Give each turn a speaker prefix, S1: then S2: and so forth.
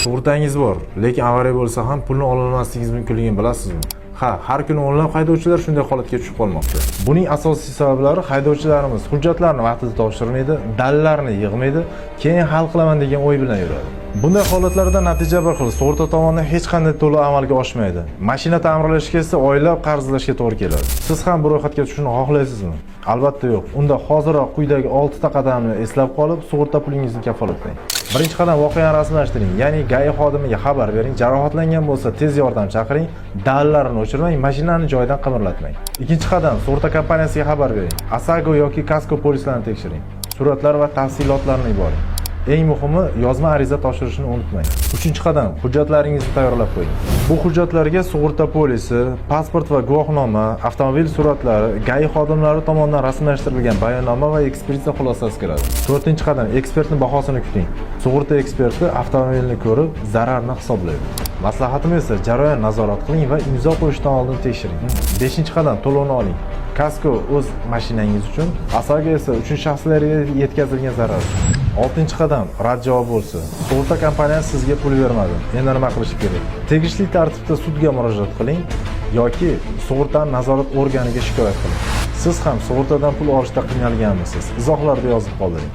S1: Sug'urtangiz bor, lekin avariya bo'lsa ham pulni ola olmasligingiz mumkinligini bilasizmi? Ha, har kuni o'nlab haydovchilar shunday holatga tushib qolmoqda. Buning asosiy sabablari haydovchilarimiz hujjatlarni vaqtida topshirmaydi, dalillarni yig'maydi, keyin hal qilaman degan o'y bilan yuradi. Bunday holatlarda natija bir xil, sug'urta tomonidan hech qanday to'lov amalga oshmaydi. Mashina ta'mirlashga esa oylab qarzlashga to'g'ri keladi. Siz ham bu ro'yxatga tushishni xohlaysizmi? Albatta yo'q. Unda hoziroq quyidagi 6 ta qadamni eslab qolib, sug'urta pulingizni kafolatlang. Birinchi qadam voqeani rasmiylashtiring, ya'ni GAI xodimiga xabar bering, jarohatlangan bo'lsa tez yordam chaqiring, dalillarini o'chirmang, mashinani joyidan qimirlatmang. Ikkinchi qadam, sug'urta kompaniyasiga xabar bering. OSAGO yoki kasko polislarini tekshiring. Suratlar va tafsilotlarni yuboring. Eng muhimi, yozma ariza topshirishni unutmang. Uchinchi qadam, hujjatlaringizni tayyorlab qo'ying. Bu hujjatlarga sug'urta polisi, pasport va guvohnoma, avtomobil suratlari, GAI xodimlari tomonidan rasmiylashtirilgan bayonnoma va ekspertiza xulosasi kiradi. To'rtinchi qadam, ekspertning bahosini kuting. Sug'urta eksperti avtomobilni ko'rib, zararni hisoblaydi. Maslahatim esa jarayon nazorat qiling va imzo qo'yishdan oldin tekshiring. Beshinchi qadam, to'lovni oling. Kasko o'z mashinangiz uchun, OSAGO esa uchinchi shaxslarga yetkazilgan zarar. 6-qadam, rad javob bo'lsa, sug'urta kompaniyasi sizga pul bermadi. Endi nima qilish kerak? Tegishli tartibda sudga murojaat qiling yoki sug'urtani nazorat organiga shikoyat qiling. Siz ham sug'urtadan pul olishda qiynalganmisiz? Izohlarda yozib qoldiring.